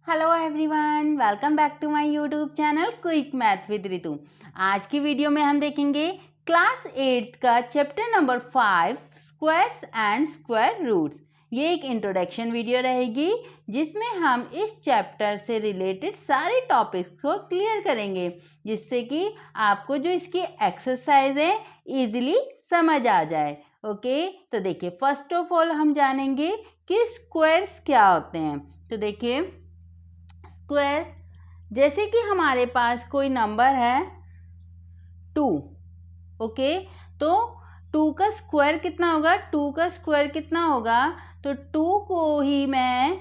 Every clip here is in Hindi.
Hello everyone, welcome back to my YouTube channel quick math with Ritu. आज की वीडियो में हम देखेंगे क्लास 8 का chapter number 5 squares and square roots. ये एक इंट्रोडक्शन वीडियो रहेगी जिसमें हम इस चैप्टर से रिलेटेड सारे टॉपिक्स को क्लियर करेंगे, जिससे कि आपको जो इसकी एक्सरसाइज है ईजिली समझ आ जाए। ओके, तो देखिए फर्स्ट ऑफ ऑल हम जानेंगे कि स्क्वायर्स क्या होते हैं। तो देखिए स्क्वायर, जैसे कि हमारे पास कोई नंबर है 2। ओके, तो 2 का स्क्वायर कितना होगा? 2 का स्क्वायर कितना होगा? तो 2 को ही मैं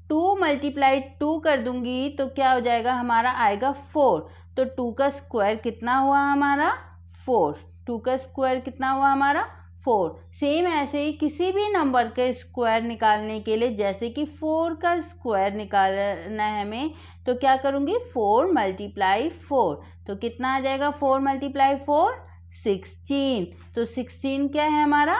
2 × 2 कर दूंगी तो क्या हो जाएगा? हमारा आएगा 4। तो 2 का स्क्वायर कितना हुआ हमारा? 4। 2 का स्क्वायर कितना हुआ हमारा? 4। सेम ऐसे ही किसी भी नंबर के स्क्वायर निकालने के लिए, जैसे कि 4 का स्क्वायर निकालना है हमें, तो क्या करूँगी? 4 × 4। तो कितना आ जाएगा 4 × 4? 16। तो 16 क्या है हमारा?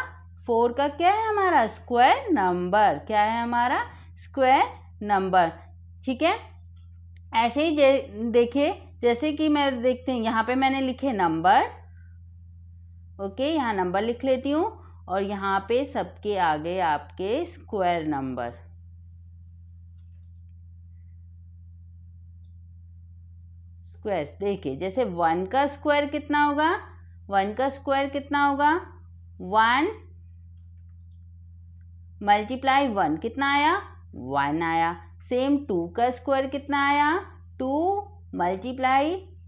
4 का क्या है हमारा? Square number. क्या है हमारा? Square number. ठीक है, ऐसे ही देखिए, जैसे कि मैं देखते हैं यहाँ पे मैंने लिखे नंबर। ओके, यहाँ नंबर लिख लेती हूँ और यहाँ पे सबके आगे आपके स्क्वायर नंबर। स्क्वायर्स देखिए, जैसे 1 का स्क्वायर कितना होगा? 1 का स्क्वायर कितना होगा? 1 × 1 कितना आया? 1 आया। सेम 2 का स्क्वायर कितना आया? 2 ×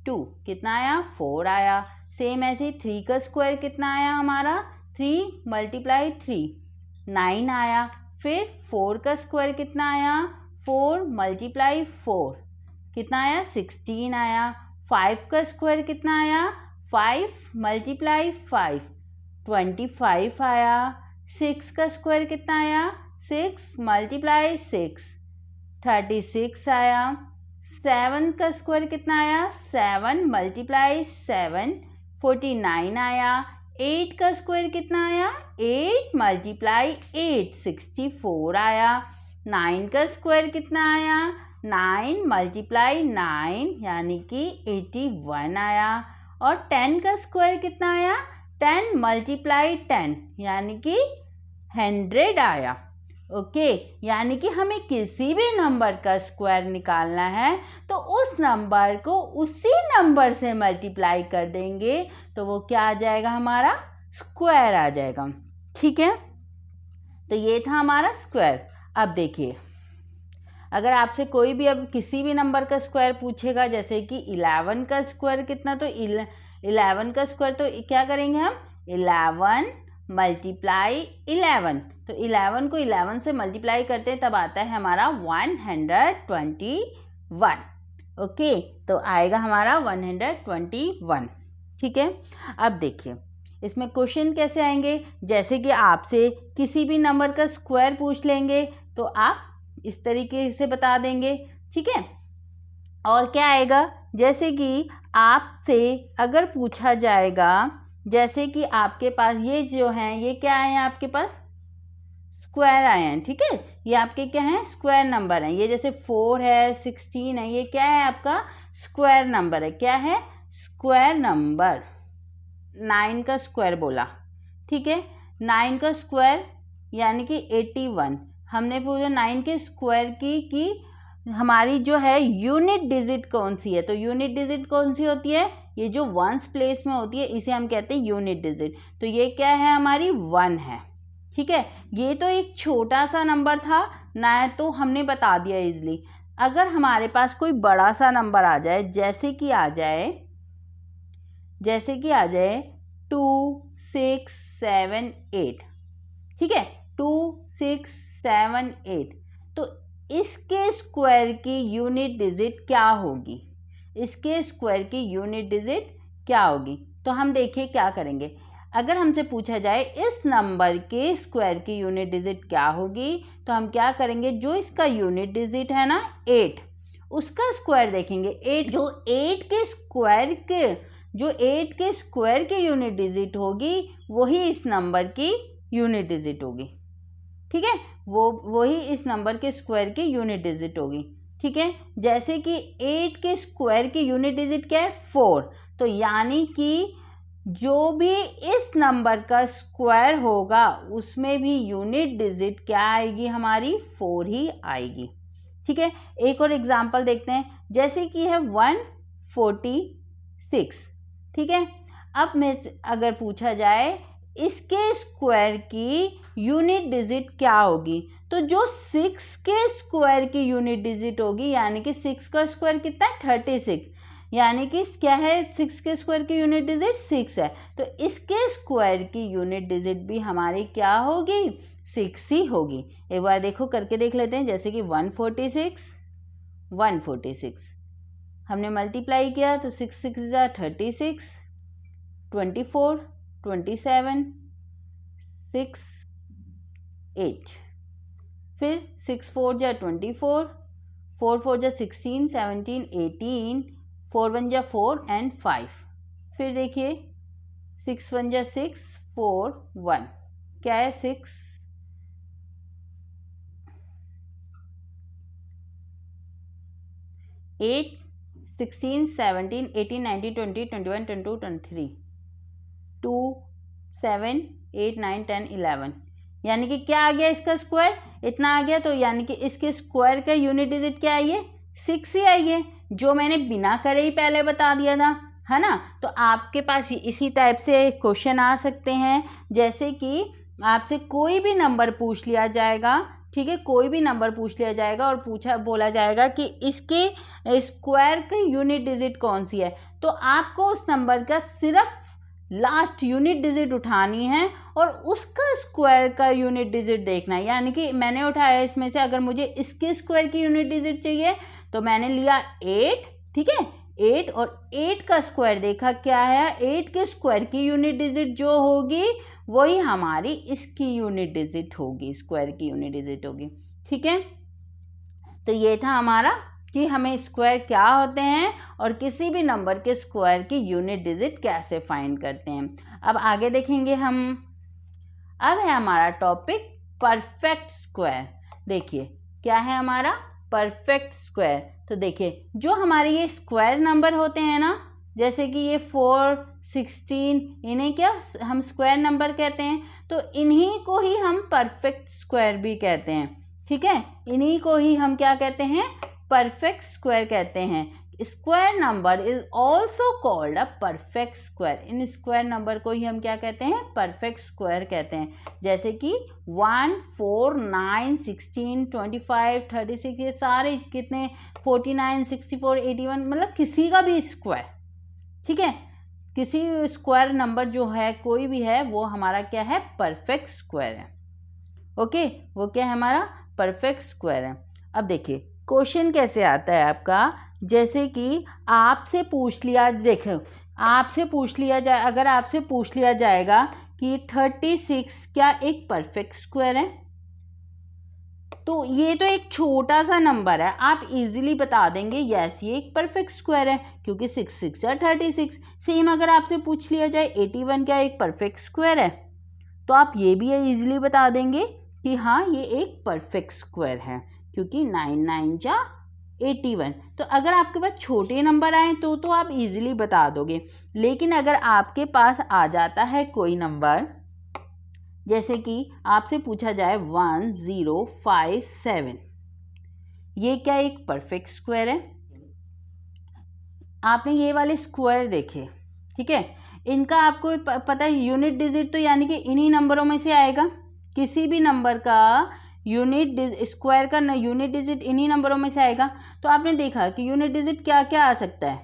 2 कितना आया? 4 आया। सेम ऐसे 3 का स्क्वायर कितना आया हमारा? 3 × 3 9 आया। फिर 4 का स्क्वायर कितना आया? 4 × 4 कितना आया? 16 आया। 5 का स्क्वायर कितना आया? 5 × 5 25 आया। 6 का स्क्वायर कितना आया? 6 × 6 36 आया। 7 का स्क्वायर कितना आया? 7 × 7 49 आया। 8 का स्क्वायर कितना आया? 8 × 8 64 आया। 9 का स्क्वायर कितना आया? 9 × 9 यानी कि 81 आया। और 10 का स्क्वायर कितना आया? 10 × 10 यानी कि 100 आया। ओके, यानी कि हमें किसी भी नंबर का स्क्वायर निकालना है तो उस नंबर को उसी नंबर से मल्टीप्लाई कर देंगे तो वो क्या आ जाएगा? हमारा स्क्वायर आ जाएगा। ठीक है, तो ये था हमारा स्क्वायर। अब देखिए, अगर आपसे कोई भी अब किसी भी नंबर का स्क्वायर पूछेगा, जैसे कि 11 का स्क्वायर कितना, तो 11 का स्क्वायर तो क्या करेंगे हम? 11 × 11। तो 11 को 11 से मल्टीप्लाई करते हैं तब आता है हमारा 121। ओके, तो आएगा हमारा 121। ठीक है, अब देखिए इसमें क्वेश्चन कैसे आएंगे। जैसे कि आपसे किसी भी नंबर का स्क्वायर पूछ लेंगे तो आप इस तरीके से बता देंगे। ठीक है, और क्या आएगा? जैसे कि आपसे अगर पूछा जाएगा, जैसे कि आपके पास ये जो हैं, ये क्या है आपके पास? स्क्वायर आए हैं। ठीक है, ये आपके क्या हैं? स्क्वायर नंबर हैं। ये जैसे 4 है, 16 है, ये क्या है आपका? स्क्वायर नंबर है। क्या है? Square number. 9 का स्क्वायर बोला। ठीक है, 9 का स्क्वायर यानी कि 81। हमने पूछा 9 के स्क्वायर की कि हमारी जो है यूनिट डिजिट कौन सी है। तो यूनिट डिजिट कौन सी होती है? ये जो वंस प्लेस में होती है इसे हम कहते हैं यूनिट डिजिट। तो ये क्या है? हमारी 1 है। ठीक है, ये तो एक छोटा सा नंबर था ना, तो हमने बता दिया इजली। अगर हमारे पास कोई बड़ा सा नंबर आ जाए, जैसे कि आ जाए 2 6 7 8। ठीक है, 2 6 7 8, तो इसके स्क्वायर की यूनिट डिजिट क्या होगी? इसके स्क्वायर की यूनिट डिजिट क्या होगी? तो हम देखिए क्या करेंगे। अगर हमसे पूछा जाए इस नंबर के स्क्वायर की यूनिट डिजिट क्या होगी, तो हम क्या करेंगे? जो इसका यूनिट डिजिट है ना 8, उसका स्क्वायर देखेंगे। 8 जो 8 के स्क्वायर की यूनिट डिजिट होगी वही इस नंबर की यूनिट डिजिट होगी। ठीक है, वही इस नंबर के स्क्वायर की यूनिट डिजिट होगी। ठीक है, जैसे कि 8 के स्क्वायर की यूनिट डिजिट क्या है 4, तो यानी कि जो भी इस नंबर का स्क्वायर होगा उसमें भी यूनिट डिजिट क्या आएगी हमारी 4 ही आएगी। ठीक है, एक और एग्जांपल देखते हैं, जैसे कि है 146। ठीक है, अब मैं अगर पूछा जाए इसके स्क्वायर की यूनिट डिजिट क्या होगी, तो जो 6 के स्क्वायर की यूनिट डिजिट होगी, यानी कि 6 का स्क्वायर कितना है 36, यानी कि क्या है 6 के स्क्वायर की यूनिट डिजिट 6 है, तो इसके स्क्वायर की यूनिट डिजिट भी हमारी क्या होगी 6 ही होगी। एक बार देखो करके देख लेते हैं, जैसे कि 146 हमने मल्टीप्लाई किया तो 6 6 जा 36, 24 27 6 8, फिर 6 4 जा 24, 4 4 जा 16 17 18, 4 1 जा 4 एंड 5, फिर देखिए 6 1 जा 6 4 1, क्या है 6 8 16 17 18 19 20 21 22 23 2 7 8 9 10 11, यानी कि क्या आ गया इसका स्क्वायर इतना आ गया, तो यानी कि इसके स्क्वायर का यूनिट डिजिट क्या आई है 6 ही आई है, जो मैंने बिना करे ही पहले बता दिया था, है ना। तो आपके पास इसी टाइप से क्वेश्चन आ सकते हैं, जैसे कि आपसे कोई भी नंबर पूछ लिया जाएगा, ठीक है, कोई भी नंबर पूछ लिया जाएगा और बोला जाएगा कि इसके स्क्वायर की यूनिट डिजिट कौन सी है, तो आपको उस नंबर का सिर्फ लास्ट यूनिट डिजिट उठानी है और उसका स्क्वायर का यूनिट डिजिट देखना है। यानी कि मैंने उठाया इसमें से, अगर मुझे इसके स्क्वायर की यूनिट डिजिट चाहिए तो मैंने लिया 8, ठीक है, 8 और 8 का स्क्वायर देखा क्या है, 8 के स्क्वायर की यूनिट डिजिट जो होगी वही हमारी इसकी यूनिट डिजिट होगी, स्क्वायर की यूनिट डिजिट होगी। ठीक है, तो ये था हमारा कि हमें स्क्वायर क्या होते हैं और किसी भी नंबर के स्क्वायर की यूनिट डिजिट कैसे फाइंड करते हैं। अब आगे देखेंगे हम। अब है हमारा टॉपिक परफेक्ट स्क्वायर। देखिए क्या है हमारा परफेक्ट स्क्वायर, तो देखिए जो हमारे ये स्क्वायर नंबर होते हैं ना, जैसे कि ये 4 16, इन्हें क्या हम स्क्वायर नंबर कहते हैं, तो इन्हीं को ही हम परफेक्ट स्क्वायर भी कहते हैं। ठीक है, इन्हीं को ही हम क्या कहते हैं परफेक्ट स्क्वायर कहते हैं। Square number is also called a perfect square, in square number को ही हम क्या कहते हैं परफेक्ट स्क्वायर कहते हैं, जैसे कि 1 4 9 16 25 36, ये सारे कितने 49 64 81, मतलब किसी का भी स्क्वायर, ठीक है, किसी स्क्वायर नंबर जो है कोई भी है वो हमारा क्या है परफेक्ट स्क्वायर है। ओके, वो क्या है हमारा परफेक्ट स्क्वायर है। अब देखिए क्वेश्चन कैसे आता है आपका, जैसे कि आपसे पूछ लिया, देखो आपसे पूछ लिया जाए, अगर आपसे पूछ लिया जाएगा कि 36 क्या एक परफेक्ट स्क्वायर है, तो ये तो एक छोटा सा नंबर है, आप इजीली बता देंगे यस ये एक परफेक्ट स्क्वायर है, क्योंकि 6 6 या 36। सेम अगर आपसे पूछ लिया जाए 81 क्या एक परफेक्ट स्क्वायर है, तो आप ये भी इजीली बता देंगे कि हाँ ये एक परफेक्ट स्क्वायर है, क्योंकि 9 9 जा 81। तो अगर आपके पास छोटे नंबर आए तो आप इजीली बता दोगे, लेकिन अगर आपके पास आ जाता है कोई नंबर, जैसे कि आपसे पूछा जाए 1057, ये क्या एक परफेक्ट स्क्वायर है। आपने ये वाले स्क्वायर देखे, ठीक है, इनका आपको पता है यूनिट डिजिट तो यानी कि इन्हीं नंबरों में से आएगा, किसी भी नंबर का यूनिट स्क्वायर का यूनिट डिजिट इन्हीं नंबरों में से आएगा। तो आपने देखा कि यूनिट डिजिट क्या क्या आ सकता है,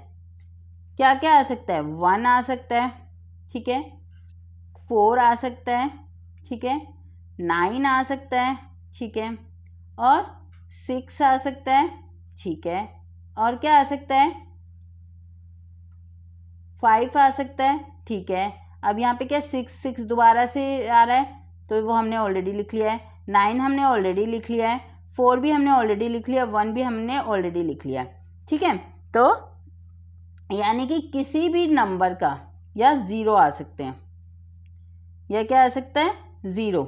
क्या क्या आ सकता है, 1 आ सकता है, ठीक है, 4 आ सकता है, ठीक है, 9 आ सकता है, ठीक है, और 6 आ सकता है, ठीक है, और क्या आ सकता है 5 आ सकता है, ठीक है। अब यहाँ पे क्या 6 6 दोबारा से आ रहा है, तो वो हमने ऑलरेडी लिख लिया है, 9 हमने ऑलरेडी लिख लिया है, 4 भी हमने ऑलरेडी लिख लिया, 1 भी हमने ऑलरेडी लिख लिया, ठीक है। तो यानी कि किसी भी नंबर का या 0 आ सकते हैं, या क्या आ सकता है 0,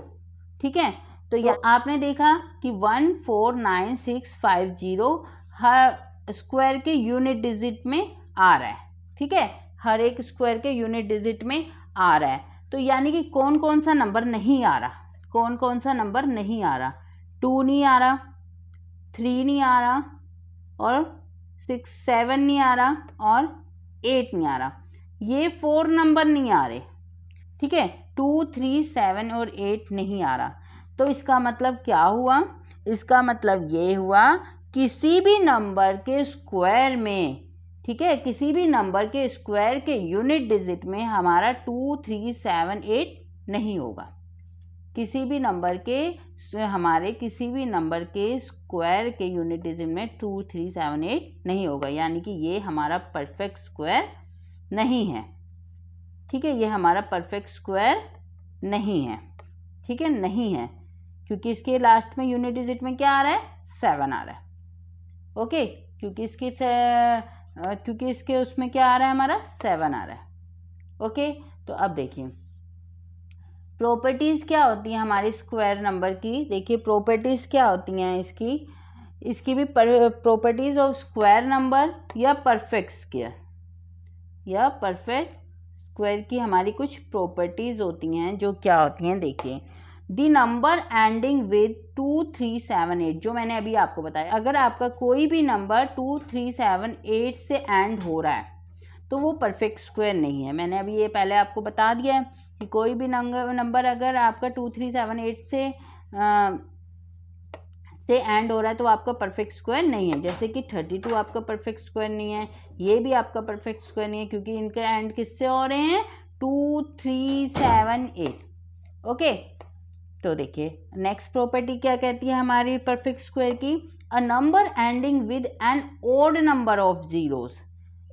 ठीक है। तो ये आपने देखा कि 149650 हर स्क्वायर के यूनिट डिजिट में आ रहा है, ठीक है, हर एक स्क्वायर के यूनिट डिजिट में आ रहा है। तो यानी कि कौन कौन सा नंबर नहीं आ रहा, कौन कौन सा नंबर नहीं आ रहा, 2 नहीं आ रहा, 3 नहीं आ रहा, और 6 7 नहीं आ रहा, और 8 नहीं आ रहा। ये 4 नंबर नहीं आ रहे, ठीक है, 2 3 7 और 8 नहीं आ रहा। तो इसका मतलब क्या हुआ, इसका मतलब ये हुआ किसी भी नंबर के स्क्वायर में, ठीक है, किसी भी नंबर के स्क्वायर के यूनिट डिजिट में हमारा 2 3 7 8 नहीं होगा। किसी भी नंबर के हमारे किसी भी नंबर के स्क्वायर के यूनिट डिजिट में 2 3 7 8 नहीं होगा, यानी कि ये हमारा परफेक्ट स्क्वायर नहीं है, ठीक है, ये हमारा परफेक्ट स्क्वायर नहीं है, ठीक है, नहीं है, क्योंकि इसके लास्ट में यूनिट डिजिट में क्या आ रहा है, 7 आ रहा है, ओके, क्योंकि इसके उसमें क्या आ रहा है, हमारा 7 आ रहा है, ओके। तो अब देखिए प्रॉपर्टीज़ क्या होती हैं हमारी स्क्वायर नंबर की, देखिए प्रॉपर्टीज़ क्या होती हैं इसकी भी प्रॉपर्टीज़ ऑफ स्क्वायर नंबर या परफेक्ट स्क्वायर की हमारी कुछ प्रॉपर्टीज़ होती हैं, जो क्या होती हैं, देखिए दी नंबर एंडिंग विद 2 3 7 8, जो मैंने अभी आपको बताया, अगर आपका कोई भी नंबर 2 3 7 8 से एंड हो रहा है तो वो परफेक्ट स्क्वायर नहीं है। मैंने अभी ये पहले आपको बता दिया है कि कोई भी नंबर अगर आपका 2 3 7 8 से एंड हो रहा है तो आपका परफेक्ट स्क्वायर नहीं है। जैसे कि 32 आपका परफेक्ट स्क्वायर नहीं है, ये भी आपका परफेक्ट स्क्वायर नहीं है, क्योंकि इनके एंड किससे हो रहे हैं, 2 3 7 8, ओके। तो देखिए नेक्स्ट प्रॉपर्टी क्या कहती है हमारी परफेक्ट स्क्वायर की, a number ending with an odd number of zeros.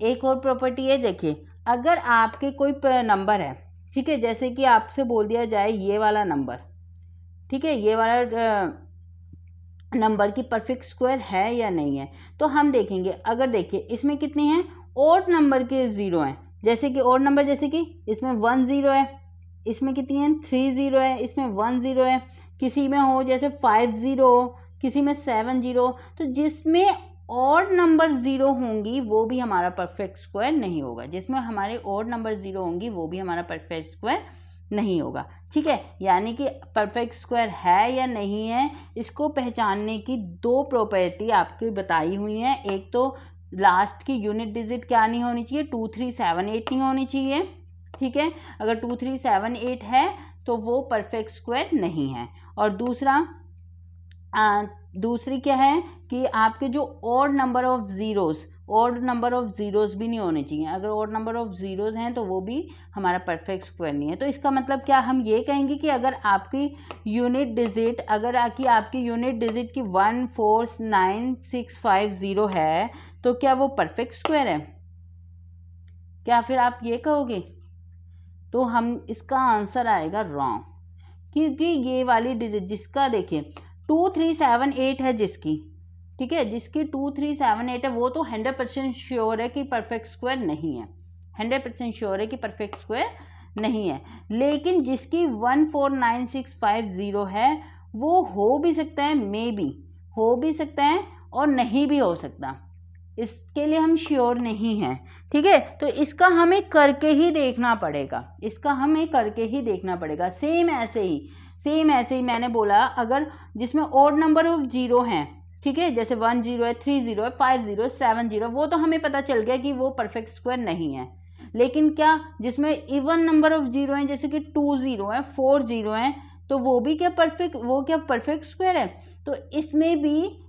एक और प्रॉपर्टी है, देखिए अगर आपके कोई नंबर है, ठीक है, जैसे कि आपसे बोल दिया जाए ये वाला नंबर, ठीक है, ये वाला नंबर की परफेक्ट स्क्वायर है या नहीं है, तो हम देखेंगे, अगर देखिए इसमें कितने हैं, ओड नंबर के ज़ीरो हैं, जैसे कि ओड नंबर, जैसे कि इसमें 1 0 है, इसमें कितनी है 3 0 है, इसमें 1 0 है, किसी में हो जैसे 5 0 हो, किसी में 7 0, तो जिसमें ऑड नंबर 0 होंगी वो भी हमारा परफेक्ट स्क्वायर नहीं होगा, जिसमें हमारे ऑड नंबर 0 होंगी वो भी हमारा परफेक्ट स्क्वायर नहीं होगा, ठीक है। यानी कि परफेक्ट स्क्वायर है या नहीं है, इसको पहचानने की 2 प्रॉपर्टी आपकी बताई हुई हैं। एक तो लास्ट की यूनिट डिजिट क्या नहीं होनी चाहिए, 2 3 7 8 नहीं होनी चाहिए, ठीक है, अगर 2 3 7 8 है तो वो परफेक्ट स्क्वायर नहीं है। और दूसरी क्या है कि आपके जो ऑड नंबर ऑफ ज़ीरोज़ भी नहीं होने चाहिए, अगर ऑड नंबर ऑफ ज़ीरोज़ हैं तो वो भी हमारा परफेक्ट स्क्वायर नहीं है। तो इसका मतलब क्या, हम ये कहेंगे कि अगर आपकी यूनिट डिजिट की 1 4 9 6 5 0 है तो क्या वो परफेक्ट स्क्वायर है, क्या फिर आप ये कहोगे? तो हम इसका आंसर आएगा रॉन्ग, क्योंकि ये वाली डिजिट जिसका देखिए 2 3 7 8 है जिसकी, ठीक है, जिसकी 2 3 7 8 है वो तो 100% श्योर है कि परफेक्ट स्क्वायर नहीं है, 100% श्योर है कि परफेक्ट स्क्वायर नहीं है। लेकिन जिसकी 1 4 9 6 5 0 है वो हो भी सकता है, मे बी हो भी सकता है और नहीं भी हो सकता, इसके लिए हम श्योर नहीं हैं, ठीक है। तो इसका हमें करके ही देखना पड़ेगा, सेम ऐसे ही मैंने बोला, अगर जिसमें ऑड नंबर ऑफ 0 हैं, ठीक है, जैसे 1 0 है, 3 0 है, 5 0 7 0, वो तो हमें पता चल गया कि वो परफेक्ट स्क्वायर नहीं है। लेकिन क्या जिसमें इवन नंबर ऑफ 0 हैं, जैसे कि 2 0 है, 4 0 है, तो वो भी क्या परफेक्ट स्क्वायर है? तो इसमें भी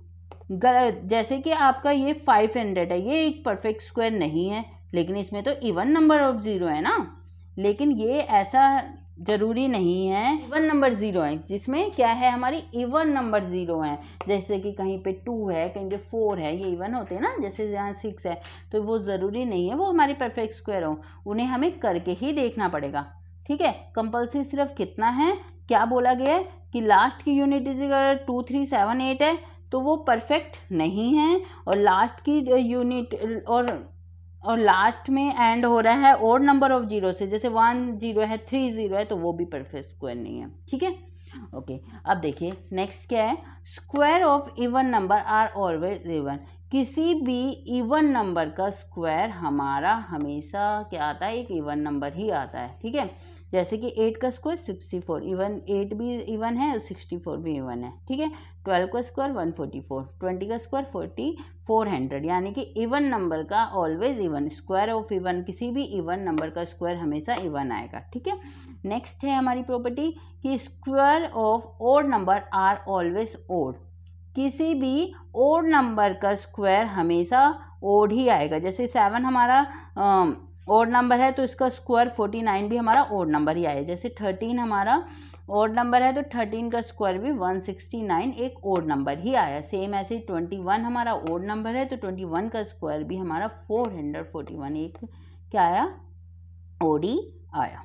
जैसे कि आपका ये 500 है, ये एक परफेक्ट स्क्वायर नहीं है, लेकिन इसमें तो इवन नंबर ऑफ 0 है ना। लेकिन ये ऐसा जरूरी नहीं है, इवन नंबर 0 है, जिसमें क्या है हमारी इवन नंबर 0 है, जैसे कि कहीं पे 2 है, कहीं पे 4 है, ये इवन होते हैं ना, जैसे यहाँ 6 है, तो वो ज़रूरी नहीं है वो हमारी परफेक्ट स्क्वायर हो, उन्हें हमें करके ही देखना पड़ेगा, ठीक है। कंपल्सरी सिर्फ कितना है, क्या बोला गया है कि लास्ट की यूनिट डिजिट अगर 2 3 7 8 है तो वो परफेक्ट नहीं है, और लास्ट की यूनिट और लास्ट में एंड हो रहा है ऑड नंबर ऑफ 0 से, जैसे 1 0 है, 3 0 है, तो वो भी परफेक्ट स्क्वायर नहीं है, ठीक है। ओके, अब देखिए नेक्स्ट क्या है, square of even number are always even. किसी भी इवन नंबर का स्क्वायर हमारा हमेशा क्या आता है, एक इवन नंबर ही आता है, ठीक है। जैसे कि 8 का स्क्वायर 64, इवन 8 भी इवन है और 64 भी इवन है, ठीक है। 12 का स्क्वायर 144, 20 का स्क्वायर 400, यानी कि इवन नंबर का always even, square of even, किसी भी इवन नंबर का स्क्वायर हमेशा इवन आएगा, ठीक है। नेक्स्ट है हमारी प्रॉपर्टी कि square of odd number are always odd. किसी भी ओड नंबर का स्क्वायर हमेशा ओड ही आएगा। जैसे 7 हमारा ओड नंबर है तो इसका स्क्वायर 49 भी हमारा ओड नंबर ही आएगा। जैसे 13 हमारा ओड नंबर है तो 13 का स्क्वायर भी 169 एक ओड नंबर ही आया। सेम ऐसे 21 हमारा ओड नंबर है तो 21 का स्क्वायर भी हमारा 441 एक क्या आया, ओड ही आया,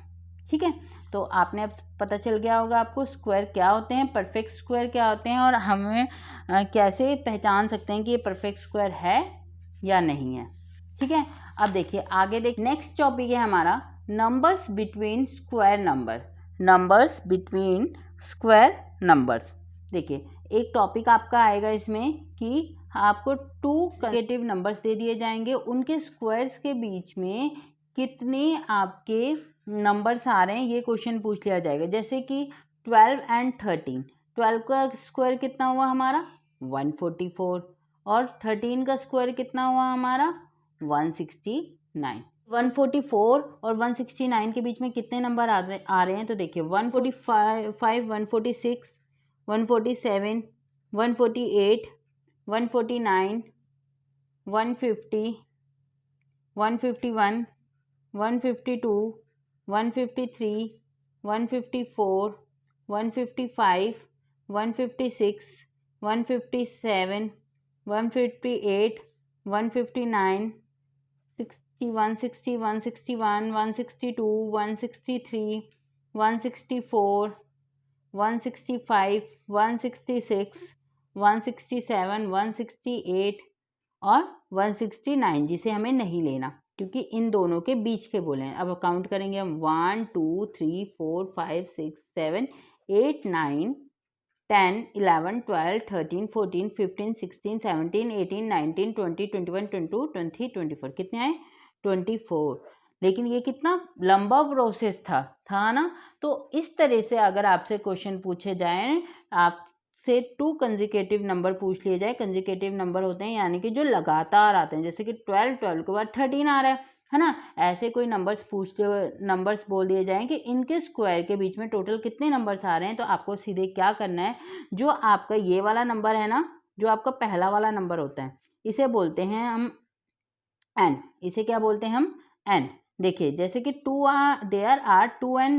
ठीक है। तो आपने अब पता चल गया होगा आपको स्क्वायर क्या होते हैं, परफेक्ट स्क्वायर क्या होते हैं, और हमें कैसे पहचान सकते हैं कि ये परफेक्ट स्क्वायर है या नहीं है, ठीक है। अब देखिए आगे नेक्स्ट टॉपिक है हमारा numbers between square number, numbers between square numbers. देखिए एक टॉपिक आपका आएगा इसमें कि आपको 2 कंसेक्यूटिव नंबर्स दे दिए जाएंगे, उनके स्क्वायर्स के बीच में कितने आपके नंबर्स आ रहे हैं ये क्वेश्चन पूछ लिया जाएगा। जैसे कि 12 एंड 13, 12 का स्क्वायर कितना हुआ हमारा 144, और 13 का स्क्वायर कितना हुआ हमारा 169। 144 और 169 के बीच में कितने नंबर आ रहे हैं, तो देखिए 145, 146, 147, 148, 149, 150, 151, 152, 153, 154, 155, 156, 157, 158, 159, 60, 160, 161, 162, 163, 164, 165, 166, 167, 168 और 169 जिसे हमें नहीं लेना क्योंकि इन दोनों के बीच के बोले हैं। अब काउंट करेंगे हम 1 2 3 4 5 6 7 8 9 10 11 12 13 14 15 16 17 18 19 20 21 22 23 24 कितने आए 24। लेकिन ये कितना लंबा प्रोसेस था ना। तो इस तरह से अगर आपसे क्वेश्चन पूछे जाए, आपसे 2 कंसेक्यूटिव नंबर पूछ लिए जाए, कंसेक्यूटिव नंबर होते हैं यानी कि जो लगातार आते हैं, जैसे कि 12 के बाद 13 आ रहा है ना, ऐसे कोई नंबर्स बोल दिए जाएं कि इनके स्क्वायर के बीच में टोटल कितने नंबर्स आ रहे हैं, तो आपको सीधे क्या करना है, जो आपका ये वाला नंबर है ना, जो आपका पहला वाला नंबर होता है, इसे बोलते हैं हम n। इसे क्या बोलते हैं हम n। देखिए जैसे कि there are 2n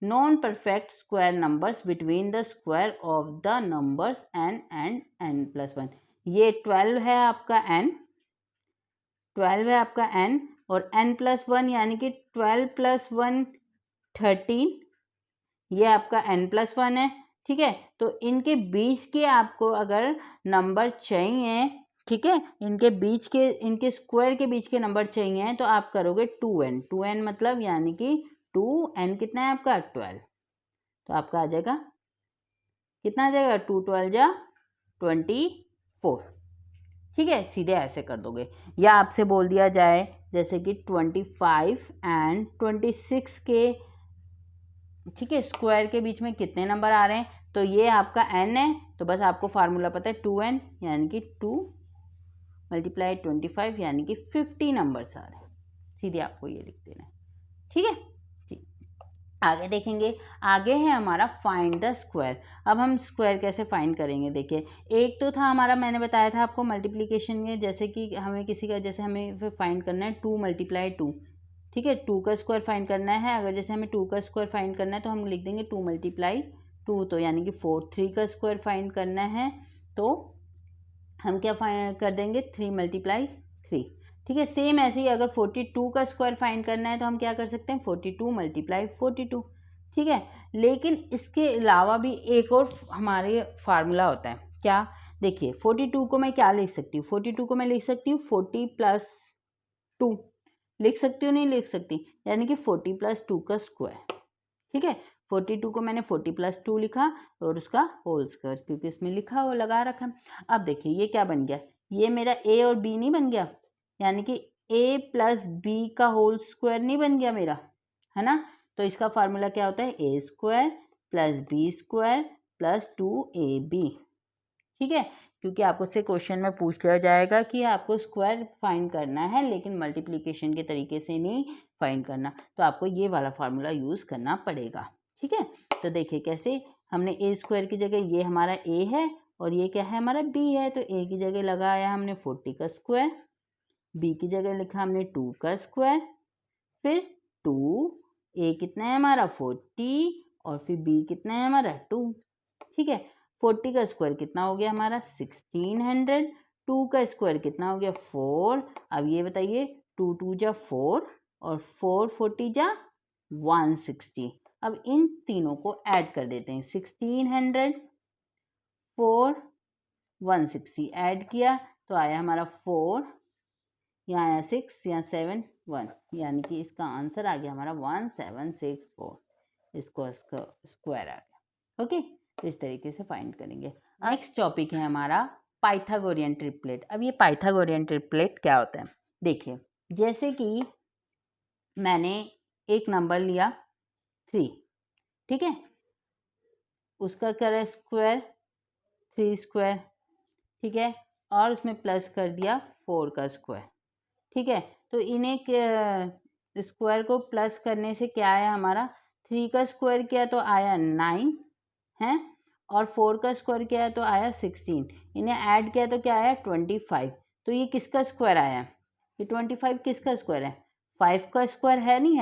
non perfect square numbers between the square of the numbers n and n+1। ये 12 है आपका n, 12 है आपका n, और n+1 यानी कि 12 + 1 13, ये आपका n+1 है, ठीक है। तो इनके बीच के आपको अगर नंबर चाहिए, ठीक है, इनके स्क्वायर के बीच के नंबर चाहिए तो आप करोगे 2n मतलब यानी कि 2n कितना है आपका 12, तो आपका आ जाएगा कितना आ जाएगा 2 12 जा 24, ठीक है। सीधे ऐसे कर दोगे। या आपसे बोल दिया जाए जैसे कि 25 एंड 26 के, ठीक है, स्क्वायर के बीच में कितने नंबर आ रहे हैं, तो ये आपका n है, तो बस आपको फार्मूला पता है 2n यानी कि 2 × 25 यानी कि 50 नंबर्स आ रहे हैं। सीधे आपको ये लिख देना है, ठीक है। ठीक, आगे देखेंगे। आगे है हमारा फाइंड द स्क्वायर। अब हम स्क्वायर कैसे फाइंड करेंगे, देखिए एक तो था हमारा, मैंने बताया था आपको मल्टीप्लिकेशन में, जैसे कि हमें किसी का, जैसे हमें फाइंड करना है 2 × 2, ठीक है, 2 का स्क्वायर फाइंड करना है। अगर जैसे हमें 2 का स्क्वायर फाइंड करना है तो हम लिख देंगे 2 × 2, तो यानी कि 4। 3 का स्क्वायर फाइंड करना है तो हम क्या फाइंड कर देंगे 3 × 3, ठीक है। सेम ऐसे ही अगर 42 का स्क्वायर फाइंड करना है तो हम क्या कर सकते हैं 42 × 42, ठीक है। लेकिन इसके अलावा भी एक और हमारे फार्मूला होता है, क्या, देखिए 42 को मैं क्या लिख सकती हूँ, 42 को मैं लिख सकती हूँ 40 + 2 लिख सकती हूँ, नहीं लिख सकती, यानी कि 40 + 2 का स्क्वायर, ठीक है। 42 को मैंने 40 + 2 लिखा और उसका होल स्क्वायर, क्योंकि इसमें लिखा हुआ लगा रखा। अब देखिए ये क्या बन गया, ये मेरा ए और बी नहीं बन गया, यानी कि ए प्लस बी का होल स्क्वायर नहीं बन गया मेरा, है ना। तो इसका फार्मूला क्या होता है, A square plus B square plus 2ab। ठीक है, क्योंकि आपको से क्वेश्चन में पूछ लिया जाएगा कि आपको स्क्वायर फाइंड करना है, लेकिन मल्टीप्लिकेशन के तरीके से नहीं फाइंड करना, तो आपको ये वाला फार्मूला यूज़ करना पड़ेगा। ठीक है, तो देखिए कैसे, हमने ए स्क्वायर की जगह, ये हमारा ए है और ये क्या है, हमारा बी है, तो ए की जगह लगाया हमने 40 का स्क्वायर, बी की जगह लिखा हमने 2 का स्क्वायर, फिर 2, ए कितना है हमारा 40 और फिर बी कितना है हमारा 2। ठीक है, 40 का स्क्वायर कितना हो गया हमारा 1600, 2 का स्क्वायर कितना हो गया 4। अब ये बताइए 2 2 जा 4 और 4 40 जा 160। अब इन तीनों को ऐड कर देते हैं, 1600 4 160 ऐड किया तो आया हमारा 4, यहाँ आया 6, यहाँ 7 1, यानी कि इसका आंसर आ गया हमारा 1764, इसको स्क्वायर आ गया। ओके, तो इस तरीके से फाइंड करेंगे। नेक्स्ट टॉपिक है हमारा पाइथागोरियन ट्रिपलेट। अब ये पाइथागोरियन ट्रिपलेट क्या होता है, देखिए जैसे कि मैंने एक नंबर लिया 3, ठीक है, उसका करें स्क्वायर 3 स्क्वायर, ठीक है, और उसमें प्लस कर दिया 4 का स्क्वायर। ठीक है, तो इन्हें स्क्वायर को प्लस करने से क्या आया हमारा, 3 का स्क्वायर किया तो आया 9 है, और 4 का स्क्वायर किया तो आया 16, इन्हें ऐड किया तो क्या आया 25। तो ये किसका स्क्वायर आया, ये 25 किसका स्क्वायर है, 5 का स्क्वायर है नहीं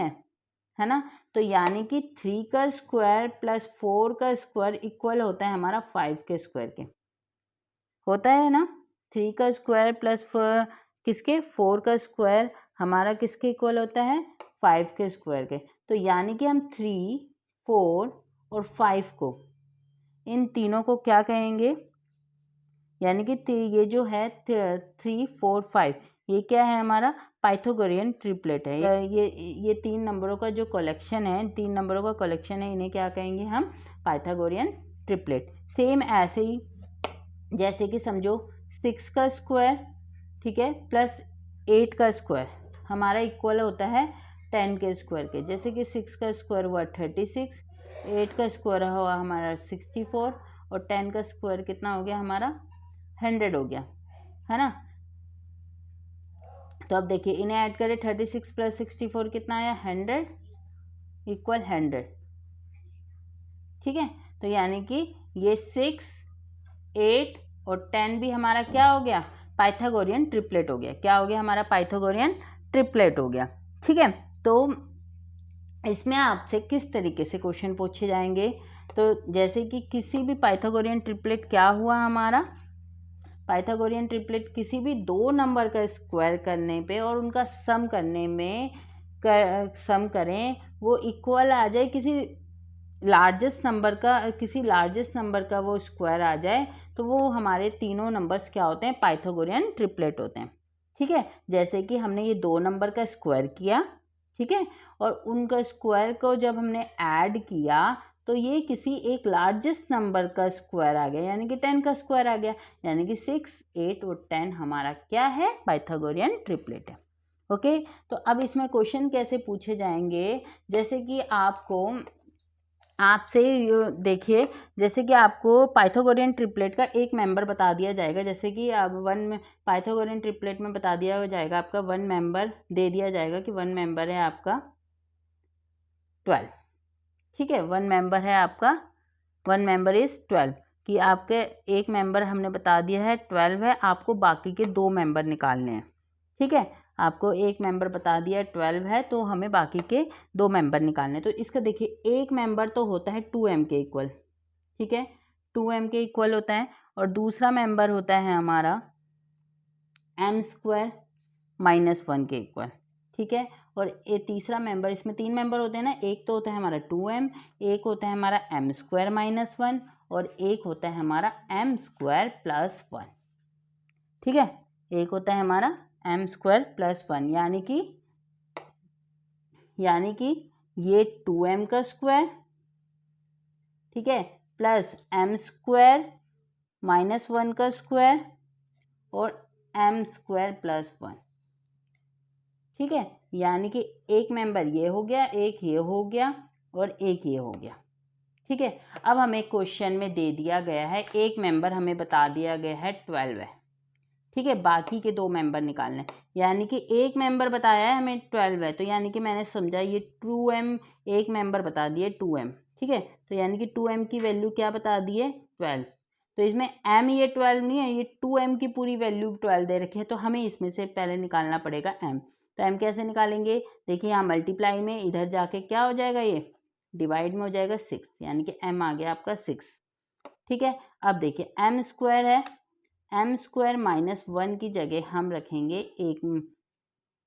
है ना। तो यानी कि 3 का स्क्वायर प्लस 4 का स्क्वायर इक्वल होता है हमारा 5 के स्क्वायर के, होता है ना। 3 का स्क्वायर प्लस किसके 4 का स्क्वायर हमारा किसके इक्वल होता है 5 के स्क्वायर के। तो यानी कि हम 3 4 और 5 को, इन तीनों को क्या कहेंगे, यानी कि ये जो है 3 4 5 ये क्या है हमारा पाइथागोरियन ट्रिपलेट है। ये 3 नंबरों का जो कलेक्शन है, 3 नंबरों का कलेक्शन है, इन्हें क्या कहेंगे हम पाइथागोरियन ट्रिपलेट। सेम ऐसे ही जैसे कि समझो 6 का स्क्वायर, ठीक है, प्लस 8 का स्क्वायर हमारा इक्वल होता है 10 के स्क्वायर के। जैसे कि 6 का स्क्वायर हुआ 36, 8 का स्क्वायर हुआ हमारा 64 और 10 का स्क्वायर कितना हो गया हमारा 100 हो गया, है ना। तो अब देखिए इन्हें ऐड करें, 36 प्लस 64 कितना आया 100 इक्वल 100। ठीक है, तो यानी कि ये 6 8 और 10 भी हमारा क्या हो गया पाइथागोरियन ट्रिपलेट हो गया। क्या हो गया हमारा पाइथागोरियन ट्रिपलेट हो गया। ठीक है, तो इसमें आपसे किस तरीके से क्वेश्चन पूछे जाएंगे, तो जैसे कि किसी भी पाइथागोरियन ट्रिपलेट क्या हुआ हमारा, पाइथागोरियन ट्रिपलेट किसी भी 2 नंबर का स्क्वायर करने पे और उनका सम करने में सम करें वो इक्वल आ जाए किसी लार्जेस्ट नंबर का वो स्क्वायर आ जाए, तो वो हमारे तीनों नंबर्स क्या होते हैं पाइथागोरियन ट्रिपलेट होते हैं। ठीक है, जैसे कि हमने ये 2 नंबर का स्क्वायर किया, ठीक है, और उनका स्क्वायर को जब हमने ऐड किया तो ये किसी एक लार्जेस्ट नंबर का स्क्वायर आ गया, यानी कि 10 का स्क्वायर आ गया, यानी कि 6 8 और 10 हमारा क्या है पाइथागोरियन ट्रिपलेट है। ओके, तो अब इसमें क्वेश्चन कैसे पूछे जाएंगे, जैसे कि आपसे देखिए, जैसे कि आपको पाइथागोरियन ट्रिपलेट का एक मेंबर बता दिया जाएगा, जैसे कि अब पाइथागोरियन ट्रिपलेट में बता दिया जाएगा आपका 1 मेंबर दे दिया जाएगा कि 1 मेंबर है आपका 12। ठीक है, 1 मेंबर है आपका 1 मेंबर इज़ 12, कि आपके एक मेंबर हमने बता दिया है 12 है, आपको बाकी के 2 मेंबर निकालने हैं। ठीक है, आपको एक मेंबर बता दिया 12 है तो हमें बाकी के 2 मेंबर निकालने हैं। तो इसका देखिए एक मेंबर तो होता है 2m के इक्वल, ठीक है, 2m के इक्वल होता है, और दूसरा मेंबर होता है हमारा m² -1 के इक्वल। ठीक है, और ये तीसरा मेंबर, इसमें 3 मेंबर होते हैं ना, एक तो होता है हमारा 2m, एक होता है हमारा m² -1 और एक होता है हमारा m² +1। ठीक है, एक होता है हमारा m² +1, यानी कि ये 2m का स्क्वायर ठीक है, प्लस m स्क्वायर माइनस 1 का स्क्वायर और m स्क्वायर प्लस 1। ठीक है, यानी कि एक मेंबर ये हो गया, एक ये हो गया और एक ये हो गया। ठीक है, अब हमें क्वेश्चन में दे दिया गया है एक मेंबर हमें बता दिया गया है 12 है। ठीक है, बाकी के 2 मेंबर निकालने हैं, यानी कि एक मेंबर बताया है हमें 12 है, तो यानी कि मैंने समझा ये 2m, एक मेंबर बता दिए 2m। ठीक है, तो यानी कि 2m की वैल्यू क्या बता दिए 12। तो इसमें m ये 12 नहीं है, ये 2m की पूरी वैल्यू 12 दे रखी है, तो हमें इसमें से पहले निकालना पड़ेगा m। तो m कैसे निकालेंगे, देखिए यहाँ मल्टीप्लाई में इधर जाके क्या हो जाएगा, ये डिवाइड में हो जाएगा 6, यानी कि m आ गया आपका 6। ठीक है, अब देखिए m स्क्वायर है, m स्क्वायर माइनस 1 की जगह हम रखेंगे एक,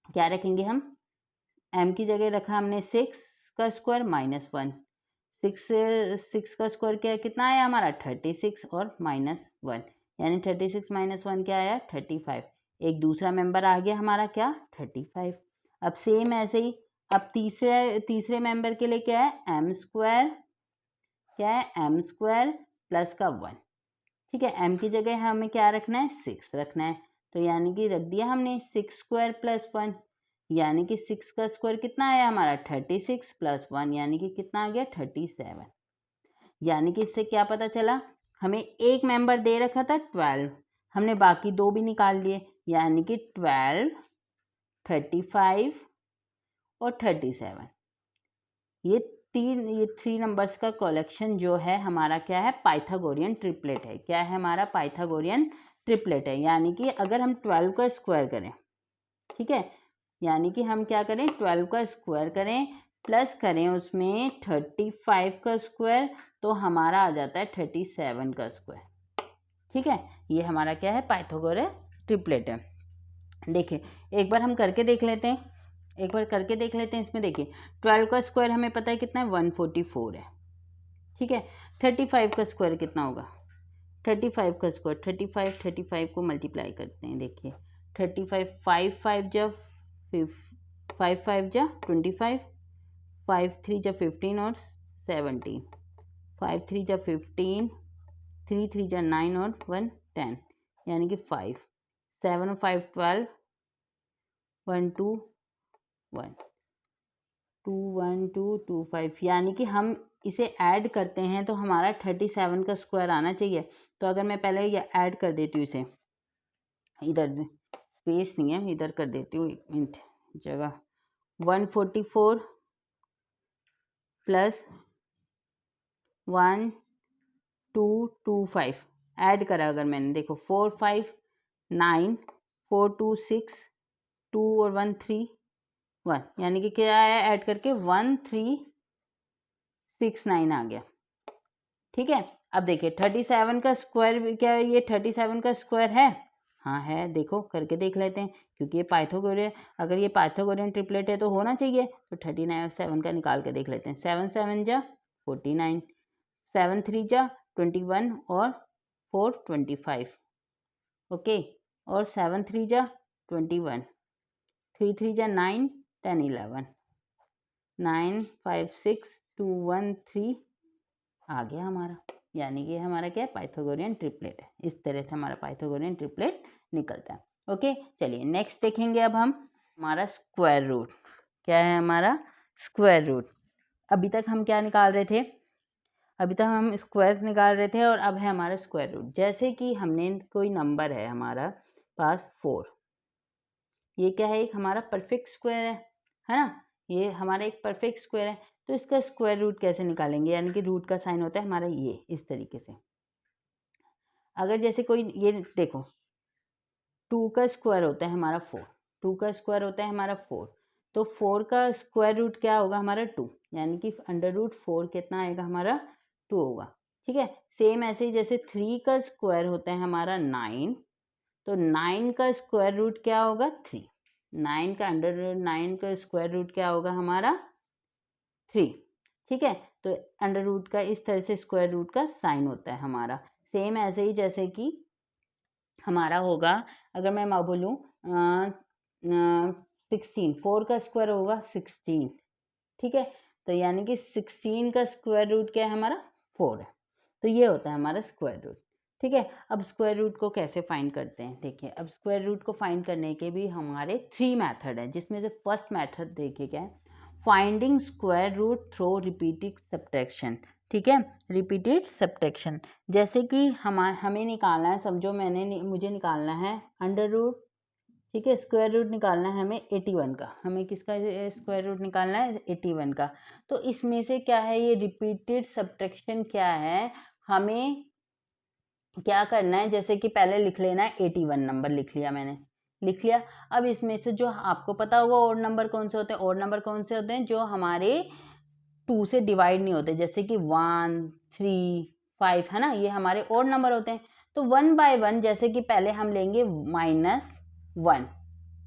क्या रखेंगे हम, m की जगह रखा हमने 6 का स्क्वायर माइनस 1। 6 का स्क्वायर क्या कितना आया हमारा 36 और माइनस 1, यानी 36 माइनस 1 क्या आया 35। एक दूसरा मेंबर आ गया हमारा क्या 35। अब सेम ऐसे ही अब तीसरे मेंबर के लिए क्या है m स्क्वायर, क्या है m स्क्वायर प्लस का 1। ठीक है, m की जगह हमें क्या रखना है 6 रखना है, तो यानी कि रख दिया हमने 6 स्क्वायर प्लस 1, यानी कि 6 का स्क्वायर कितना आया हमारा 36 प्लस 1, यानी कि कितना आ गया 37। यानी कि इससे क्या पता चला, हमें एक मेंबर दे रखा था 12, हमने बाकी 2 भी निकाल लिए, यानी कि 12, 35 और 37। ये 3 नंबर्स का कलेक्शन जो है हमारा क्या है पाइथागोरियन ट्रिपलेट है। क्या है हमारा पाइथागोरियन ट्रिपलेट है, यानी कि अगर हम 12 का स्क्वायर करें, ठीक है, यानी कि हम क्या करें 12 का स्क्वायर करें प्लस करें उसमें 35 का स्क्वायर, तो हमारा आ जाता है 37 का स्क्वायर। ठीक है, ये हमारा क्या है पाइथागोरस ट्रिपलेट है। देखिए एक बार हम करके देख लेते हैं, इसमें देखिए 12 का स्क्वायर हमें पता है कितना है 144 है। ठीक है, 35 का स्क्वायर कितना होगा, 35 का स्क्वायर 35 को मल्टीप्लाई करते हैं, देखिए 35 5 जा 5 जा 25, 5 3 जा 15 और 17, 5 3 जा 15, 3 3 जा 9 और 1 10, यानी कि 5, 7 और 5 12, 1 2 1 2 1 2 2 5, यानी कि हम इसे ऐड करते हैं तो हमारा 37 का स्क्वायर आना चाहिए। तो अगर मैं पहले ये ऐड कर देती हूँ, इसे इधर स्पेस नहीं है इधर कर देती हूँ, 1 मिनट जगह, 144 प्लस 1 2 2 5 ऐड करा अगर मैंने, देखो 4 5 9 4 2 6 2 और 1 3 1, यानी कि क्या आया ऐड करके 1 3 6 9 आ गया। ठीक है, अब देखिए 37 का स्क्वायर क्या है, ये 37 का स्क्वायर है, हाँ है, देखो करके देख लेते हैं, क्योंकि ये पाइथागोरियन, अगर ये पाइथागोरियन ट्रिपलेट है तो होना चाहिए, तो 39 का निकाल के देख लेते हैं। 7 7 जा 49, 7 3 जा 21 और 4 25, ओके, और 7 3 जा 21, 3 3 जा 9 10 11, 9 5 6 2 1 3 आ गया हमारा, यानी कि हमारा क्या है पाइथागोरियन ट्रिपलेट है। इस तरह से हमारा पाइथागोरियन ट्रिपलेट निकलता है। ओके, चलिए नेक्स्ट देखेंगे अब हम हमारा स्क्वायर रूट। क्या है हमारा स्क्वायर रूट, अभी तक हम क्या निकाल रहे थे, अभी तक हम स्क्वायर निकाल रहे थे और अब है हमारा स्क्वायर रूट। जैसे कि हमने कोई नंबर है हमारा पास 4, ये क्या है एक हमारा परफेक्ट स्क्वायर है ना, ये हमारा एक परफेक्ट स्क्वायर है, तो इसका स्क्वायर रूट कैसे निकालेंगे, यानी कि रूट का साइन होता है हमारा ये इस तरीके से। अगर जैसे कोई ये देखो 2 का स्क्वायर होता है हमारा 4, 2 का स्क्वायर होता है हमारा 4, तो 4 का स्क्वायर रूट क्या होगा हमारा 2, यानी कि अंडर रूट 4 कितना आएगा हमारा 2 होगा। ठीक है, सेम ऐसे ही जैसे 3 का स्क्वायर होता है हमारा 9, तो 9 का स्क्वायर रूट क्या होगा 3, 9 का अंडर 9 का स्क्वायर रूट क्या होगा हमारा 3। ठीक है, तो अंडर रूट का इस तरह से स्क्वायर रूट का साइन होता है हमारा। सेम ऐसे ही जैसे कि हमारा होगा, अगर मैं बोलूँ 16, 4 का स्क्वायर होगा 16, ठीक है, तो यानी कि 16 का स्क्वायर रूट क्या है हमारा 4 है। तो ये होता है हमारा स्क्वायर रूट। ठीक है, अब स्क्वायर रूट को कैसे फाइंड करते हैं देखिए। अब स्क्वायर रूट को फाइंड करने के भी हमारे 3 मेथड हैं, जिसमें से फर्स्ट मेथड देखिए क्या है, finding square root through repeated subtraction. ठीक है, रिपीटेड सब्ट्रैक्शन, जैसे कि हमें निकालना है, समझो मुझे निकालना है अंडर रूट। ठीक है, स्क्वायर रूट निकालना है हमें 81 का। हमें किसका स्क्वायर रूट निकालना है? 81 का। तो इसमें से क्या है, ये रिपीटेड सब्ट्रैक्शन क्या है, हमें क्या करना है, जैसे कि पहले लिख लेना है 81 नंबर, लिख लिया मैंने, लिख लिया। अब इसमें से जो आपको पता होगा ओड नंबर कौन से होते हैं, ओड नंबर कौन से होते हैं, जो हमारे 2 से डिवाइड नहीं होते, जैसे कि 1, 3, 5 है ना, ये हमारे ओड नंबर होते हैं। तो 1 बाय 1, जैसे कि पहले हम लेंगे -1।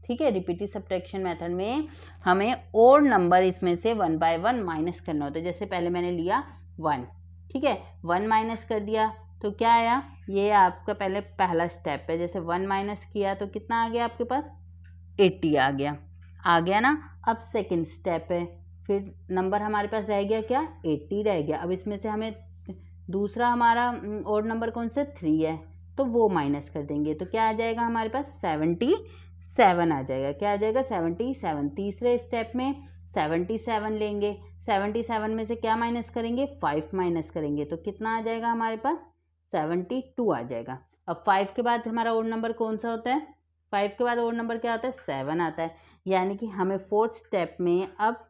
ठीक है, रिपीटेड सब्ट्रैक्शन मेथड में हमें ओड नंबर इसमें से 1 बाय 1 माइनस करना होता है। जैसे पहले मैंने लिया 1, ठीक है, 1 माइनस कर दिया तो क्या आया, ये आपका पहला स्टेप है। जैसे 1 माइनस किया तो कितना आ गया आपके पास, 80 आ गया ना। अब सेकंड स्टेप है, फिर नंबर हमारे पास रह गया क्या, 80 रह गया। अब इसमें से हमें दूसरा हमारा ओड नंबर कौन सा, 3 है, तो वो माइनस कर देंगे तो क्या आ जाएगा हमारे पास, 77 आ जाएगा। क्या आ जाएगा, 77। तीसरे स्टेप में 77 लेंगे, 77 में से क्या माइनस करेंगे, 5 माइनस करेंगे तो कितना आ जाएगा हमारे पास, 72 आ जाएगा। अब 5 के बाद हमारा ओड नंबर कौन सा होता है, 5 के बाद ओड नंबर क्या आता है, 7 आता है। यानी कि हमें फोर्थ स्टेप में अब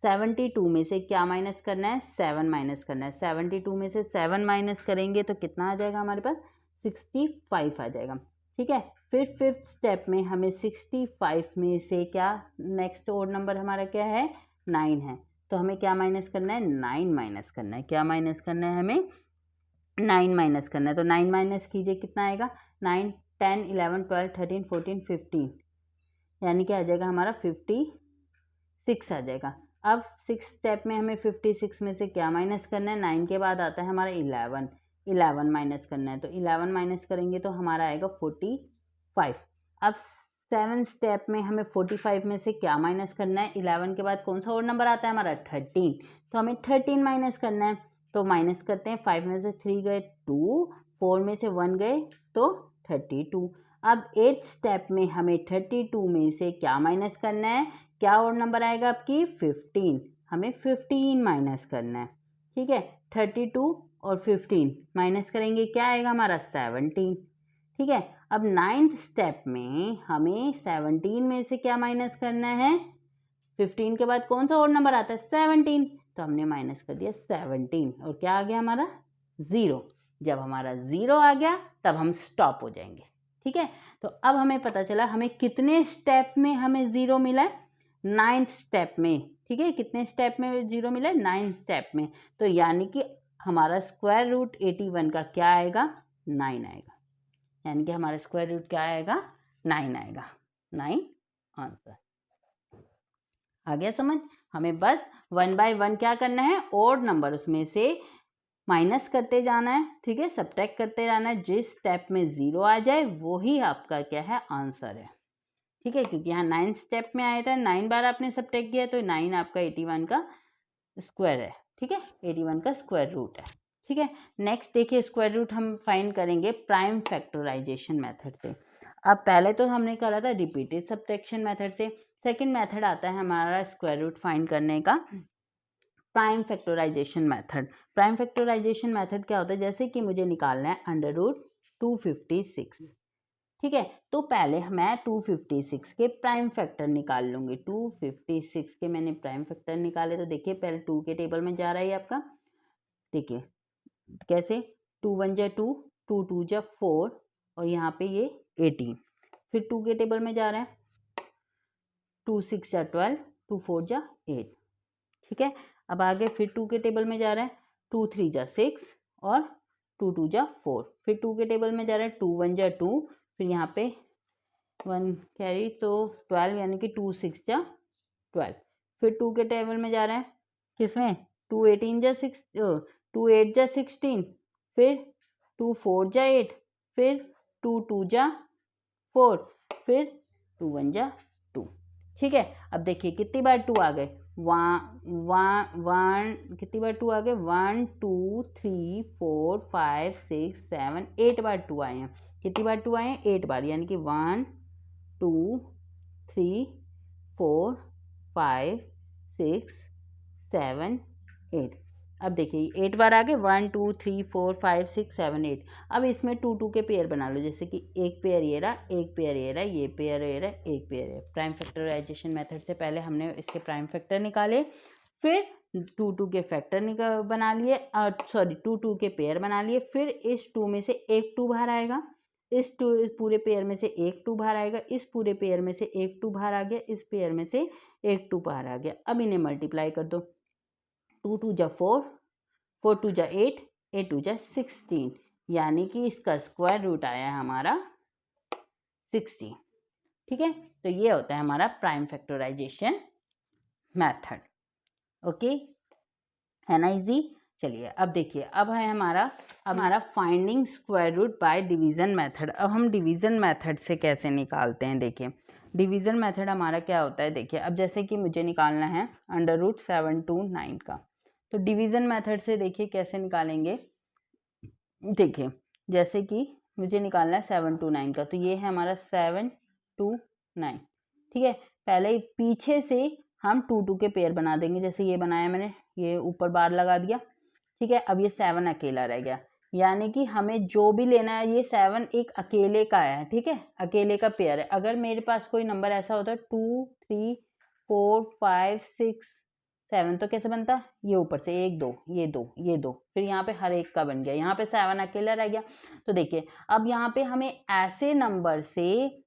72 में से क्या माइनस करना है, 7 माइनस करना है। 72 में से 7 माइनस करेंगे तो कितना आ जाएगा हमारे पास, 65 आ जाएगा। ठीक है, फिर फिफ्थ स्टेप में हमें 65 में से क्या, नेक्स्ट ओड नंबर हमारा क्या है, 9 है, तो हमें क्या माइनस करना है, 9 माइनस करना है। क्या माइनस करना है, हमें 9 माइनस करना है। तो 9 माइनस कीजिए, कितना आएगा, 9, 10, 11, 12, 13, 14, 15, यानी कि आ जाएगा हमारा 56 आ जाएगा। अब 6 स्टेप में हमें 56 में से क्या माइनस करना है, 9 के बाद आता है हमारा 11 माइनस करना है। तो 11 माइनस करेंगे तो हमारा आएगा 45। अब 7 स्टेप में हमें 45 में से क्या माइनस करना है, 11 के बाद कौन सा और नंबर आता है हमारा, 13, तो हमें 13 माइनस करना है। तो माइनस करते हैं, 5 में से 3 गए 2, 4 में से 1 गए तो 32। अब 8 स्टेप में हमें 32 में से क्या माइनस करना है, क्या और नंबर आएगा आपकी, 15, हमें 15 माइनस करना है। ठीक है, 32 और 15 माइनस करेंगे, क्या आएगा हमारा, 17। ठीक है, अब 9th स्टेप में हमें 17 में से क्या माइनस करना है, 15 के बाद कौन सा और नंबर आता है, 17, तो हमने माइनस कर दिया 17 और क्या आ गया हमारा, 0। जब हमारा 0 आ गया तब हम स्टॉप हो जाएंगे। ठीक है, तो अब हमें पता चला हमें कितने स्टेप में हमें 0 मिला है, 9th स्टेप में। ठीक है, कितने स्टेप में 0 मिला है, 9th स्टेप में। तो यानी कि हमारा स्क्वायर रूट 81 का क्या आएगा, 9 आएगा। यानी कि हमारा स्क्वायर रूट क्या आएगा, 9 आएगा। 9 आंसर आ गया समझ। हमें बस 1 बाय 1 क्या करना है, ओड नंबर उसमें से माइनस करते जाना है। ठीक है, सब्ट्रैक्ट करते जाना है, जिस स्टेप में 0 आ जाए वो ही आपका क्या है, आंसर है। ठीक है, क्योंकि यहाँ 9 स्टेप में आया था, 9 बार आपने सब्ट्रैक्ट किया तो 9 आपका 81 का स्क्वायर है। ठीक है, 81 का स्क्वायर रूट है। ठीक है, नेक्स्ट देखिए, स्क्वायर रूट हम फाइंड करेंगे प्राइम फैक्टराइजेशन मेथड से। अब पहले तो हमने करा था रिपीटेड सब्ट्रैक्शन मेथड से, सेकंड मेथड आता है हमारा स्क्वायर रूट फाइंड करने का, prime factorisation method. Prime factorisation method क्या होता है, जैसे कि मुझे निकालना है अंडर रूट 256। ठीक है, तो पहले मैं 256 के प्राइम फैक्टर निकाल लूँगी। 256 के मैंने प्राइम फैक्टर निकाले, तो देखिए पहले 2 के टेबल में जा रहा है आपका, देखिए कैसे, 2 1 जा 2, 2 2 जा 4 और यहाँ पे ये 18। फिर 2 के टेबल में जा रहा है, 2 6 जा 12, 2 4 जा 8। ठीक है, अब आगे फिर 2 के टेबल में जा रहा है, 2 3 जा 6 और 2 2 जा 4। फिर 2 के टेबल में जा रहा है, 2 1 जा 2, फिर यहाँ पे 1 कैरी तो 12, यानी कि 2 6 जा 12। फिर 2 के टेबल में जा रहा है, किसमें, 2 18 जा 6, 2 8 जा 16, फिर 2 4 जा 8, फिर 2 2 जा 4, फिर 2 1 जा 2। ठीक है, अब देखिए कितनी बार 2 आ गए, वन कितनी बार 2 आ गए, 1 2 3 4 5 6 7 8 बार 2 आए हैं। कितनी बार 2 आए हैं, 8 बार, यानी कि 1 2 3 4 5 6 7 8। अब देखिए 8 बार आ गए, 1 2 3 4 5 6 7 8। अब इसमें 2 2 के पेयर बना लो, जैसे कि एक पेयर ये रहा, एक पेयर ये रहा, ये पेयर ये रहा, एक पेयर है। प्राइम फैक्टराइजेशन मेथड से पहले हमने इसके प्राइम फैक्टर निकाले, फिर 2 2 के फैक्टर बना लिए, सॉरी 2 2 के पेयर बना लिए। फिर इस 2 में से एक 2 बाहर आएगा, इस पूरे पेयर में से एक 2 बाहर आएगा, इस पूरे पेयर में से एक 2 बाहर आ गया, इस पेयर में से एक 2 बाहर आ गया। अब इन्हें मल्टीप्लाई कर दो, 2 2 जा 4, 4 2 जा 8, 8 2 जा 16, यानी कि इसका स्क्वायर रूट आया है हमारा 16। ठीक है, तो ये होता है हमारा प्राइम फैक्टराइजेशन मेथड। ओके, है ना इजी। चलिए अब देखिए, अब है हमारा finding square root by division method. अब हम डिवीज़न मेथड से कैसे निकालते हैं, देखिए डिवीज़न मेथड हमारा क्या होता है। देखिए अब जैसे कि मुझे निकालना है √7 to 9 का, तो डिवीज़न मेथड से देखिए कैसे निकालेंगे। देखिए जैसे कि मुझे निकालना है 7 to 9 का, तो ये है हमारा 7 to 9। ठीक है, पहले पीछे से हम 2 2 के पेयर बना देंगे, जैसे ये बनाया मैंने, ये ऊपर बार लगा दिया। ठीक है, अब ये 7 अकेला रह गया, यानी कि हमें जो भी लेना है, ये 7 एक अकेले का है। ठीक है, अकेले का पेयर है। अगर मेरे पास कोई नंबर ऐसा होता 2 3 4 5 6 7, तो कैसे बनता, ये ऊपर से 1 2, ये 2, ये 2, फिर यहाँ पे हर एक का बन गया, यहाँ पे 7 अकेला रह गया। तो देखिए अब यहाँ पे हमें ऐसे नंबर से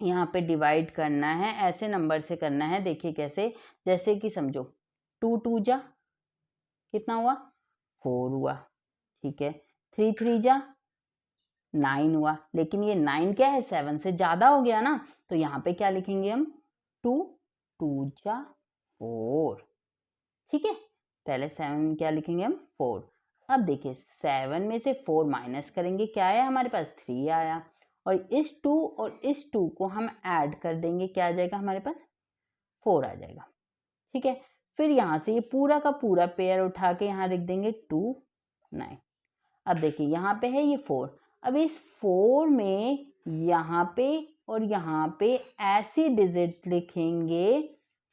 यहाँ पे डिवाइड करना है, ऐसे नंबर से करना है। देखिए कैसे, जैसे कि समझो 2 2 जा कितना हुआ, 4 हुआ। ठीक है, 3 3 जा 9 हुआ, लेकिन ये 9 क्या है, 7 से ज़्यादा हो गया ना, तो यहाँ पे क्या लिखेंगे हम, 2 2 जा 4। ठीक है, पहले 7 क्या लिखेंगे हम, 4। अब देखिए 7 में से 4 माइनस करेंगे, क्या आया हमारे पास, 3 आया। और इस 2 और इस 2 को हम ऐड कर देंगे, क्या आ जाएगा हमारे पास, 4 आ जाएगा। ठीक है, फिर यहाँ से ये पूरा का पूरा पेयर उठा के यहाँ लिख देंगे 2 9। अब देखिए यहाँ पे है ये 4, अब इस 4 में यहाँ पे और यहाँ पे ऐसी डिजिट लिखेंगे।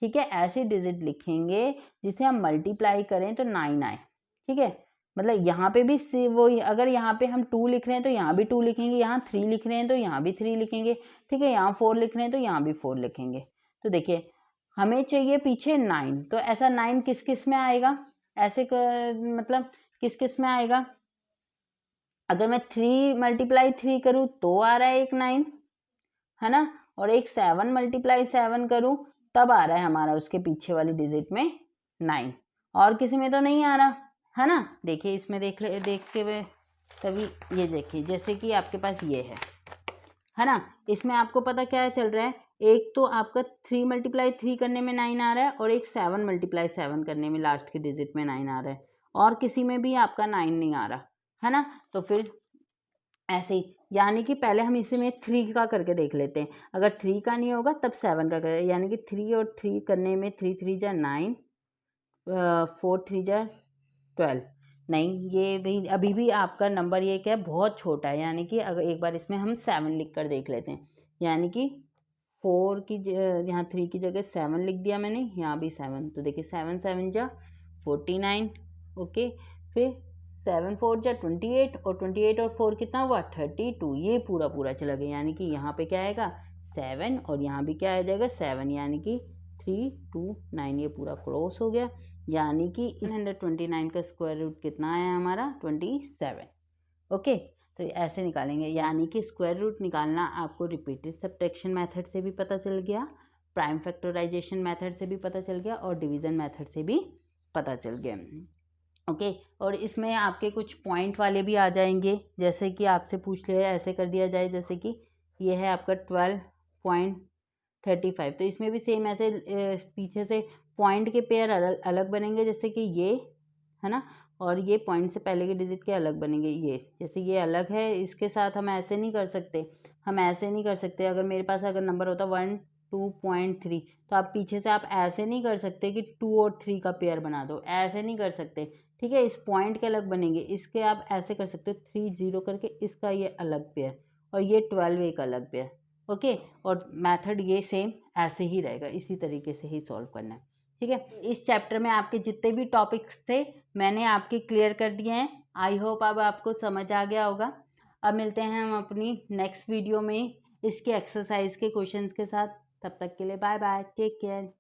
ठीक है, ऐसी डिजिट लिखेंगे जिसे हम मल्टीप्लाई करें तो 9 आए। ठीक है, मतलब यहाँ पे भी वो, अगर यहाँ पे हम 2 लिख रहे हैं तो यहाँ भी 2 लिखेंगे, यहाँ 3 लिख रहे हैं तो यहाँ भी 3 लिखेंगे। ठीक है, यहाँ 4 लिख रहे हैं तो यहाँ भी 4 लिखेंगे। तो देखिए हमें चाहिए पीछे 9, तो ऐसा 9 किस किस में आएगा, ऐसे मतलब किस किस में आएगा। अगर मैं 3 × 3 करूँ तो आ रहा है एक 9, है ना, और एक 7 × 7 करूँ तब आ रहा है हमारा उसके पीछे वाली डिजिट में 9, और किसी में तो नहीं आ रहा, है ना। देखिए इसमें देखते हुए तभी, ये देखिए जैसे कि आपके पास ये है ना, इसमें आपको पता क्या चल रहा है, एक तो आपका 3 × 3 करने में 9 आ रहा है, और एक 7 × 7 करने में लास्ट की डिजिट में 9 आ रहा है, और किसी में भी आपका 9 नहीं आ रहा, है ना। तो फिर ऐसे ही, यानी कि पहले हम इसी में 3 का करके देख लेते हैं, अगर 3 का नहीं होगा तब 7 का करें, यानी कि 3 और 3 करने में 3 3 जा 9, 4 3 जा 12। नहीं, ये भी अभी भी आपका नंबर ये क्या है, बहुत छोटा है, यानी कि अगर एक बार इसमें हम 7 लिख कर देख लेते हैं, यानी कि 4 की यहाँ 3 की जगह 7 लिख दिया मैंने, यहाँ भी 7, तो देखिए 7 7 जा 49। ओके, फिर 7 4 जा 28, और 28 और 4 कितना हुआ, 32, ये पूरा पूरा चला गया, यानी कि यहाँ पे क्या आएगा 7, और यहाँ भी क्या आ जाएगा 7, यानी कि 3 2 9, ये पूरा क्रॉस हो गया, यानी कि 129 का स्क्वायर रूट कितना आया हमारा, 27। ओके, तो ऐसे निकालेंगे, यानी कि स्क्वायर रूट निकालना आपको रिपीटेड सब्ट्रैक्शन मेथड से भी पता चल गया, प्राइम फैक्टराइजेशन मेथड से भी पता चल गया, और डिवीज़न मेथड से भी पता चल गया। ओके, और इसमें आपके कुछ पॉइंट वाले भी आ जाएंगे, जैसे कि आपसे पूछ लिया ऐसे कर दिया जाए, जैसे कि ये है आपका 12.35, तो इसमें भी सेम ऐसे पीछे से पॉइंट के पेयर अलग बनेंगे, जैसे कि ये है ना, और ये पॉइंट से पहले के डिजिट के अलग बनेंगे, ये जैसे ये अलग है, इसके साथ हम ऐसे नहीं कर सकते, अगर मेरे पास अगर नंबर होता 1 2.3। तो आप पीछे से आप ऐसे नहीं कर सकते कि 2 और 3 का पेयर बना दो, ऐसे नहीं कर सकते, ठीक है। इस पॉइंट के अलग बनेंगे, इसके आप ऐसे कर सकते हो 3 0 करके, इसका ये अलग पेयर और ये 12 एक अलग पेयर, ओके। और मेथड ये सेम ऐसे ही रहेगा, इसी तरीके से ही सॉल्व करना है, ठीक है। इस चैप्टर में आपके जितने भी टॉपिक्स थे मैंने आपके क्लियर कर दिए हैं। आई होप अब आपको समझ आ गया होगा। अब मिलते हैं हम अपनी नेक्स्ट वीडियो में इसके एक्सरसाइज के क्वेश्चंस के साथ। तब तक के लिए बाय बाय, टेक केयर।